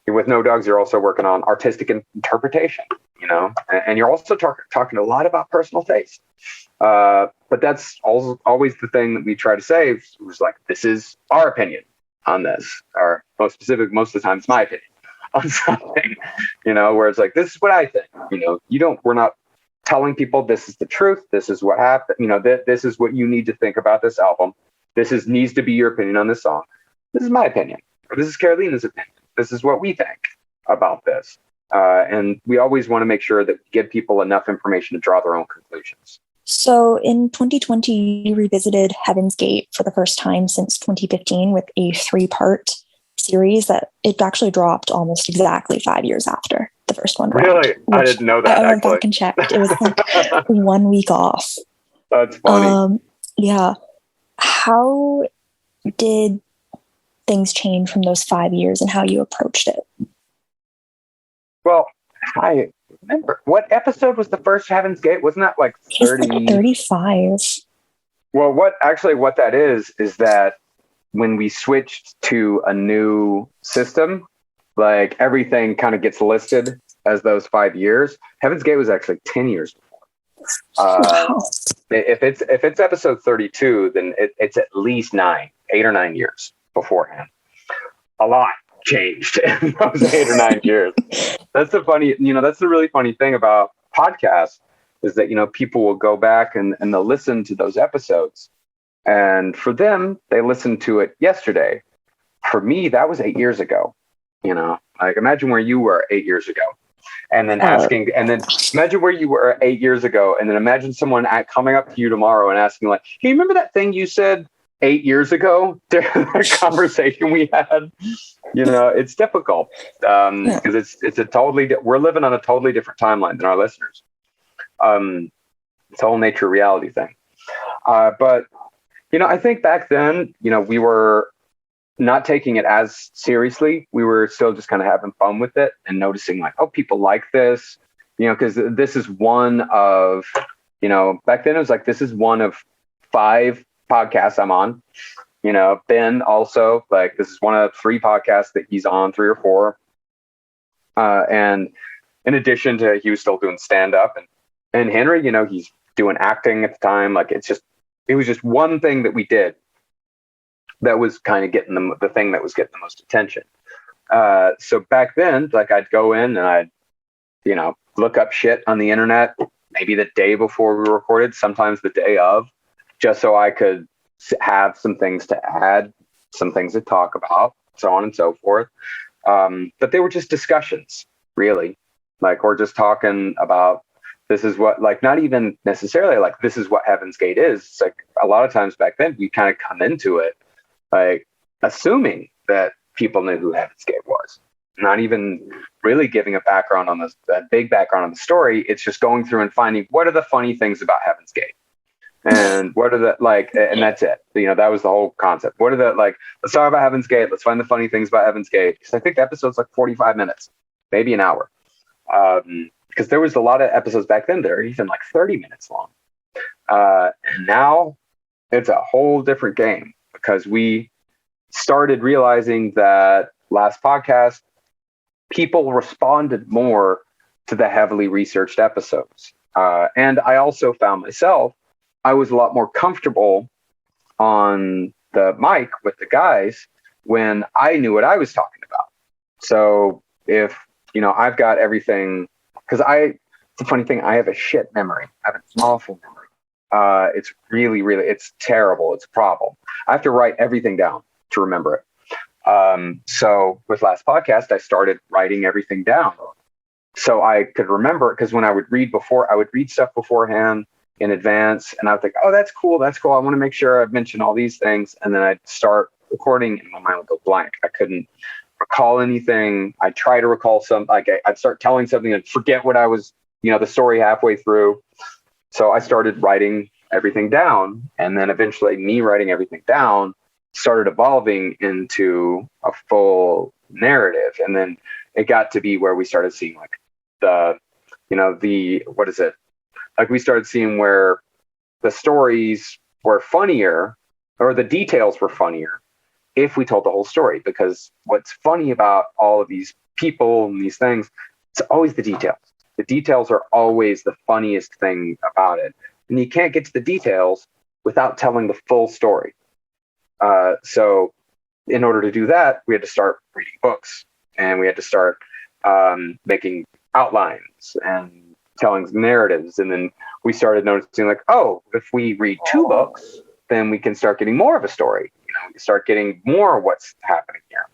with No Dogs, you're also working on artistic interpretation, and you're also talking a lot about personal taste. But that's always the thing that we try to say was like, this is our opinion on this, or most of the time it's my opinion on something, where it's like, this is what I think, we're not telling people this is the truth. This is what happened. This is what you need to think about this album. This needs to be your opinion on this song. This is my opinion, or this is Carolina's opinion. This is what we think about this. And we always want to make sure that we give people enough information to draw their own conclusions. So in 2020, you revisited Heaven's Gate for the first time since 2015 with a 3-part series that it actually dropped almost exactly 5 years after the first one. Really? I didn't know that. I went back and checked. It was like 1 week off. That's funny. Yeah. How did things change from those 5 years and how you approached it? Well, I remember, what episode was the first Heaven's Gate? Wasn't that like 30? Like 35. Well, what that is that when we switched to a new system, like everything kind of gets listed as those 5 years. Heaven's Gate was actually 10 years before. Wow. If it's episode 32, then it's at least 8 or 9 years beforehand. A lot changed in those 8 or 9 years. That's the really funny thing about podcasts is that, people will go back and they'll listen to those episodes. And for them, they listened to it yesterday. For me, that was 8 years ago. Like, imagine where you were 8 years ago. And then imagine where you were 8 years ago. And then imagine someone coming up to you tomorrow and asking, like, hey, you remember that thing you said 8 years ago? The conversation we had, it's difficult because it's we're living on a totally different timeline than our listeners. It's a whole nature reality thing. But, I think back then, we were not taking it as seriously. We were still just kind of having fun with it and noticing like, oh, people like this, because this is one of, back then it was like, this is one of 5 podcasts I'm on. Ben also, like, this is one of 3 podcasts that he's on, 3 or 4. And in addition to, he was still doing stand-up, and Henry, he's doing acting at the time. Like, it was just one thing that we did that was kind of getting the thing that was getting the most attention. So back then, like, I'd go in and I'd, look up shit on the internet, maybe the day before we recorded, sometimes the day of, just so I could have some things to add, some things to talk about, so on and so forth. But they were just discussions, really. Like, we're just talking about, this is what, like, not even necessarily like, this is what Heaven's Gate is. It's like, a lot of times back then, we kind of come into it, like, assuming that people knew who Heaven's Gate was. Not even really giving a background on that big background on the story. It's just going through and finding, what are the funny things about Heaven's Gate? And what are the, like, and that's it. That was the whole concept. What are the, like, let's talk about Heaven's Gate. Let's find the funny things about Heaven's Gate. Because I think the episode's like 45 minutes, maybe an hour. Because there was a lot of episodes back then that are even like 30 minutes long. And now it's a whole different game, because we started realizing that last podcast, people responded more to the heavily researched episodes. And I also found myself, I was a lot more comfortable on the mic with the guys when I knew what I was talking about. So if, I've got everything, because it's a funny thing, I have a shit memory. I have an awful memory. It's really, really, it's terrible. It's a problem. I have to write everything down to remember it. So with last podcast, I started writing everything down so I could remember it. Because when I would read stuff beforehand in advance, and I would think, oh, that's cool. I want to make sure I've mentioned all these things. And then I'd start recording and my mind would go blank. I couldn't recall anything. I'd try to recall I'd start telling something and forget what I was, the story halfway through. So I started writing everything down. And then eventually me writing everything down started evolving into a full narrative. And then it got to be where we started seeing like what is it? Like we started seeing where the stories were funnier, or the details were funnier, if we told the whole story. Because what's funny about all of these people and these things, it's always the details. The details are always the funniest thing about it. And you can't get to the details without telling the full story. So in order to do that, we had to start reading books, and we had to start making outlines and telling narratives. And then we started noticing like, oh, if we read 2 books, then we can start getting more of a story. We can start getting more of what's happening here.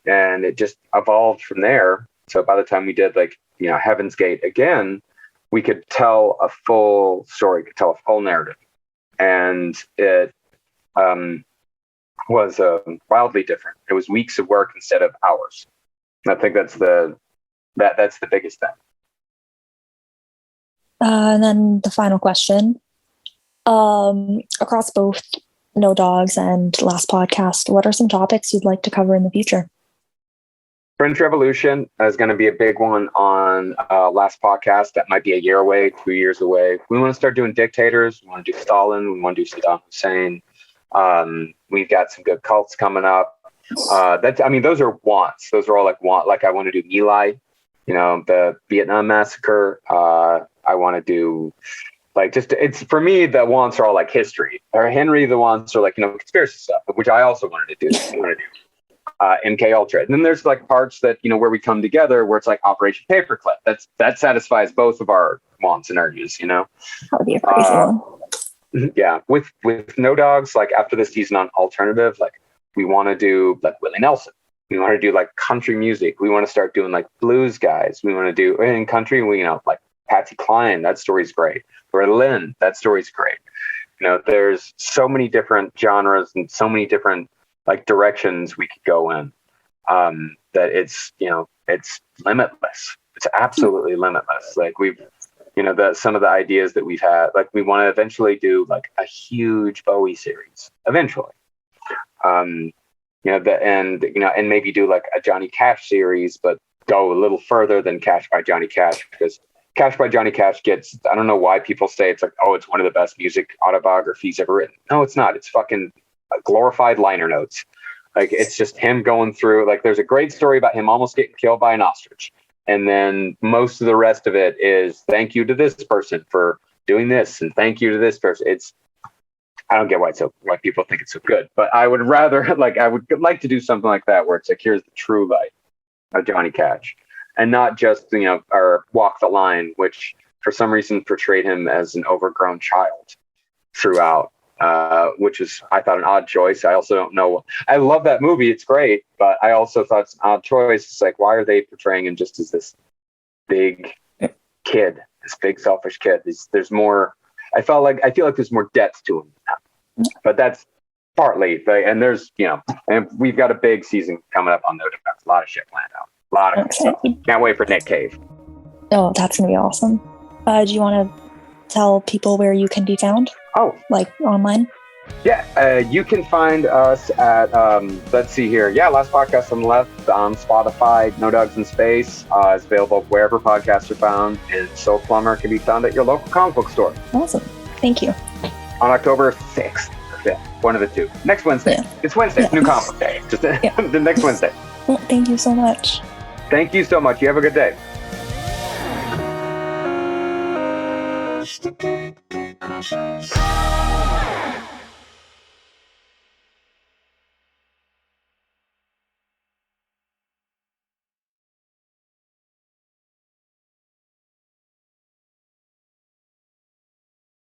And it just evolved from there. So by the time we did like, Heaven's Gate again, we could tell a full story, could tell a full narrative. And it was wildly different. It was weeks of work instead of hours. And I think that's the biggest thing. And then the final question, across both No Dogs and Last Podcast, what are some topics you'd like to cover in the future? French Revolution is going to be a big one on Last Podcast. That might be a year away, 2 years away. We want to start doing dictators. We want to do Stalin. We want to do Saddam Hussein. We've got some good cults coming up. Those are wants. Those are all like I want to do Eli, the Vietnam massacre. I want to do it's for me, the wants are all like history, or Henry. The wants are like, conspiracy stuff, which I also wanted to do. MK Ultra. And then there's like parts that, where we come together, where it's like Operation Paperclip. That satisfies both of our wants and urges, That would be a crazy one. Yeah. With No Dogs, like after the season on alternative, like we want to do like Willie Nelson. We want to do like country music. We want to start doing like blues guys. We want to do in country, like Patsy Cline. That story's great. Or Lynn, that story's great. There's so many different genres and so many different like directions we could go in, that it's limitless. It's absolutely limitless. Like we've, some of the ideas that we've had, like we want to eventually do like a huge Bowie series eventually. And maybe do like a Johnny Cash series, but go a little further than Cash by Johnny Cash, because Cash by Johnny Cash gets, I don't know why people say it's like, oh, it's one of the best music autobiographies ever written. No, it's not. It's fucking glorified liner notes. Like it's just him going through, like there's a great story about him almost getting killed by an ostrich. And then most of the rest of it is thank you to this person for doing this. And thank you to this person. I don't get why people think it's so good, but I would rather I would like to do something like that, where it's like, here's the true life of Johnny Cash, and not just, or Walk the Line, which for some reason portrayed him as an overgrown child throughout, which is, I thought, an odd choice. I also don't know. I love that movie. It's great, but I also thought it's an odd choice. It's like, why are they portraying him just as this big kid, this big selfish kid? There's more. I feel like there's more depth to him, but that's partly. And there's, and we've got a big season coming up on No Dogs. A lot of shit planned out. A lot of stuff. Can't wait for Nick Cave. Oh, that's gonna be awesome. Do you want to tell people where you can be found? Oh, like online? Yeah, you can find us at let's see here. Yeah, Last Podcast on the Left on Spotify. No Dogs in Space is available wherever podcasts are found, and Soul Plumber can be found at your local comic book store. Awesome, thank you. On October 6th or 5th, one of the two. Next Wednesday. Yeah. It's Wednesday. Yeah. It's New Comic Book Day. Just the next Wednesday. Well, thank you so much. Thank you so much. You have a good day.